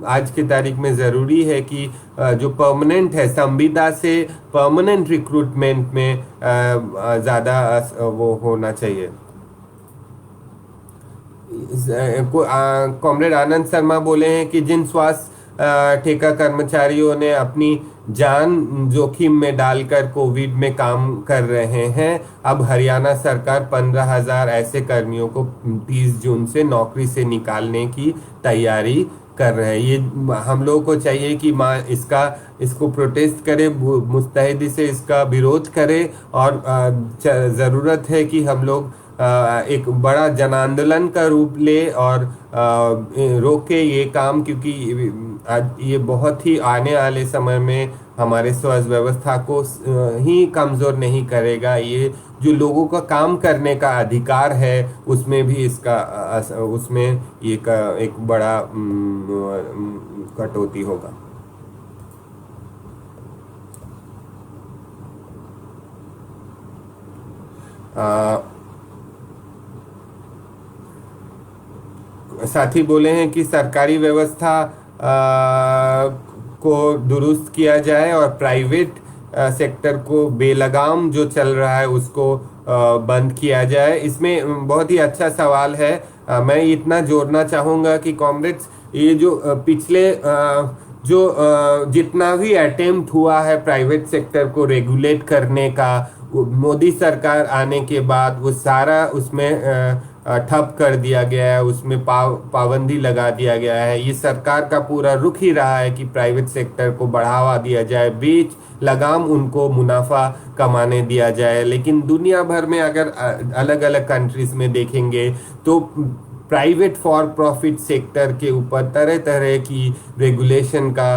आज की तारीख में ज़रूरी है कि जो परमानेंट है, संविदा से परमानेंट रिक्रूटमेंट में ज़्यादा वो होना चाहिए। कॉमरेड आनंद शर्मा बोले हैं कि जिन स्वास्थ्य ठेका कर्मचारियों ने अपनी जान जोखिम में डालकर कोविड में काम कर रहे हैं, अब हरियाणा सरकार 15,000 ऐसे कर्मियों को 30 जून से नौकरी से निकालने की तैयारी कर रहे हैं। ये हम लोगों को चाहिए कि माँ इसको प्रोटेस्ट करे, मुस्तैदी से इसका विरोध करे, और ज़रूरत है कि हम लोग एक बड़ा जन आंदोलन का रूप ले और रोके ये काम, क्योंकि ये बहुत ही आने वाले समय में हमारे स्वास्थ्य व्यवस्था को ही कमज़ोर नहीं करेगा। ये जो लोगों का काम करने का अधिकार है उसमें भी उसमें ये एक बड़ा कटौती होगा। साथी बोले हैं कि सरकारी व्यवस्था को दुरुस्त किया जाए और प्राइवेट सेक्टर को बेलगाम जो चल रहा है उसको बंद किया जाए। इसमें बहुत ही अच्छा सवाल है। मैं इतना जोड़ना चाहूँगा कि कॉमरेड्स, ये जो पिछले जो जितना भी अटेम्प्ट हुआ है प्राइवेट सेक्टर को रेगुलेट करने का, मोदी सरकार आने के बाद वो सारा उसमें ठप कर दिया गया है, उसमें पाबंदी लगा दिया गया है। ये सरकार का पूरा रुख ही रहा है कि प्राइवेट सेक्टर को बढ़ावा दिया जाए, बीच लगाम उनको मुनाफा कमाने दिया जाए। लेकिन दुनिया भर में अगर अलग अलग कंट्रीज में देखेंगे तो प्राइवेट फॉर प्रॉफिट सेक्टर के ऊपर तरह तरह की रेगुलेशन का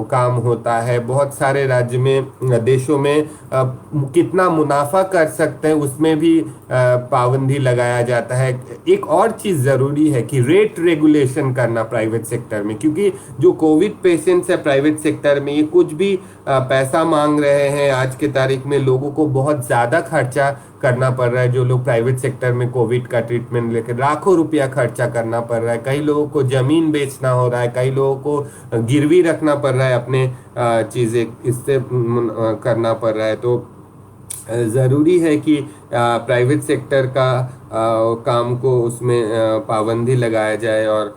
काम होता है। बहुत सारे राज्य में, देशों में कितना मुनाफा कर सकते हैं उसमें भी पाबंदी लगाया जाता है। एक और चीज़ ज़रूरी है कि रेट रेगुलेशन करना प्राइवेट सेक्टर में, क्योंकि जो कोविड पेशेंट्स है प्राइवेट सेक्टर में, ये कुछ भी पैसा मांग रहे हैं। आज के तारीख में लोगों को बहुत ज़्यादा खर्चा करना पड़ रहा है। जो लोग प्राइवेट सेक्टर में कोविड का ट्रीटमेंट लेकर लाखों रुपया खर्चा करना पड़ रहा है। कई लोगों को ज़मीन बेचना हो रहा है, कई लोगों को गिरवी रखना पड़ रहा है, अपने चीज़ें इससे करना पड़ रहा है। तो ज़रूरी है कि प्राइवेट सेक्टर का काम को उसमें पाबंदी लगाया जाए। और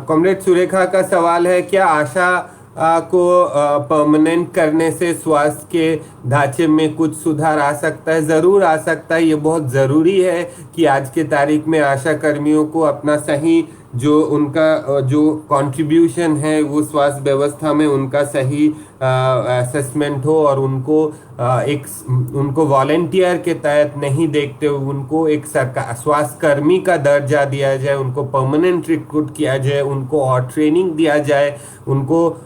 कॉमरेड सुरेखा का सवाल है, क्या आशा को परमानेंट करने से स्वास्थ्य के ढांचे में कुछ सुधार आ सकता है? ज़रूर आ सकता है। ये बहुत ज़रूरी है कि आज के तारीख में आशा कर्मियों को अपना सही जो उनका जो कंट्रीब्यूशन है वो स्वास्थ्य व्यवस्था में उनका सही असेसमेंट हो, और उनको वॉलेंटियर के तहत नहीं देखते हुए उनको एक सरकार स्वास्थ्य कर्मी का दर्जा दिया जाए, उनको परमानेंट रिक्रूट किया जाए, उनको और ट्रेनिंग दिया जाए, उनको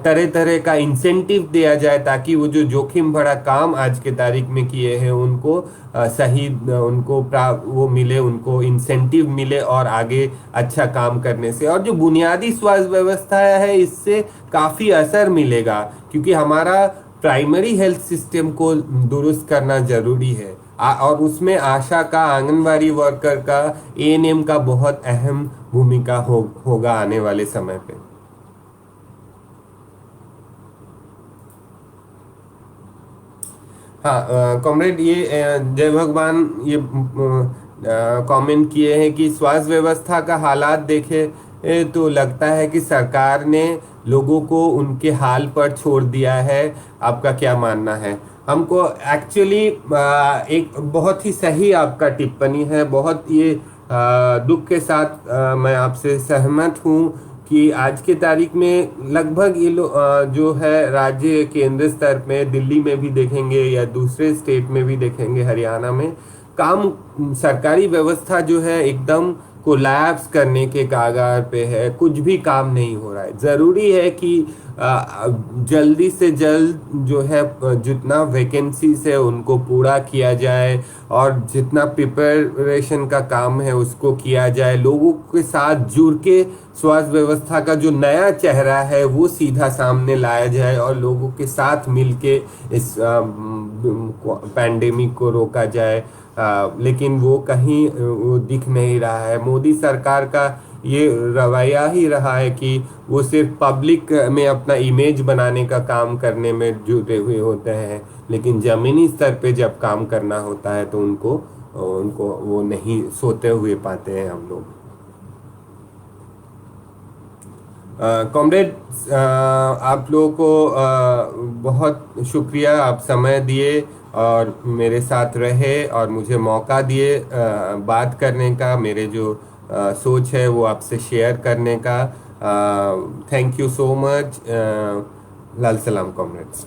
तरह तरह का इंसेंटिव दिया जाए, ताकि वो जो जोखिम भरा काम आज के तारीख में किए हैं उनको सही उनको वो मिले, उनको इंसेंटिव मिले और आगे अच्छा काम करने से। और जो बुनियादी स्वास्थ्य व्यवस्था है इससे काफ़ी असर मिलेगा, क्योंकि हमारा प्राइमरी हेल्थ सिस्टम को दुरुस्त करना ज़रूरी है। और उसमें आशा का, आंगनवाड़ी वर्कर का, एएनएम का बहुत अहम भूमिका होगा आने वाले समय पे। हाँ कॉमरेड, ये जय भगवान ये कमेंट किए हैं कि स्वास्थ्य व्यवस्था का हालात देखे तो लगता है कि सरकार ने लोगों को उनके हाल पर छोड़ दिया है। आपका क्या मानना है? हमको एक्चुअली एक बहुत ही सही आपका टिप्पणी है। बहुत ये दुख के साथ मैं आपसे सहमत हूँ कि आज के तारीख में लगभग ये जो है राज्य केंद्र स्तर में, दिल्ली में भी देखेंगे या दूसरे स्टेट में भी देखेंगे, हरियाणा में काम सरकारी व्यवस्था जो है एकदम कोलैप्स करने के कागार पे है। कुछ भी काम नहीं हो रहा है। ज़रूरी है कि जल्दी से जल्द जो है जितना वैकेंसीज है उनको पूरा किया जाए, और जितना प्रिपरेशन का काम है उसको किया जाए। लोगों के साथ जुड़ के स्वास्थ्य व्यवस्था का जो नया चेहरा है वो सीधा सामने लाया जाए, और लोगों के साथ मिलके इस पैंडेमिक को रोका जाए। लेकिन वो कहीं वो दिख नहीं रहा है। मोदी सरकार का ये रवैया ही रहा है कि वो सिर्फ पब्लिक में अपना इमेज बनाने का काम करने में जुटे हुए होते हैं, लेकिन जमीनी स्तर पे जब काम करना होता है तो उनको उनको वो नहीं सोते हुए पाते हैं हम लोग। कॉमरेड, आप लोगों को बहुत शुक्रिया, आप समय दिए और मेरे साथ रहे और मुझे मौका दिए बात करने का, मेरे जो सोच है वो आपसे शेयर करने का। Thank you so much. लाल सलाम कॉमरेड्स।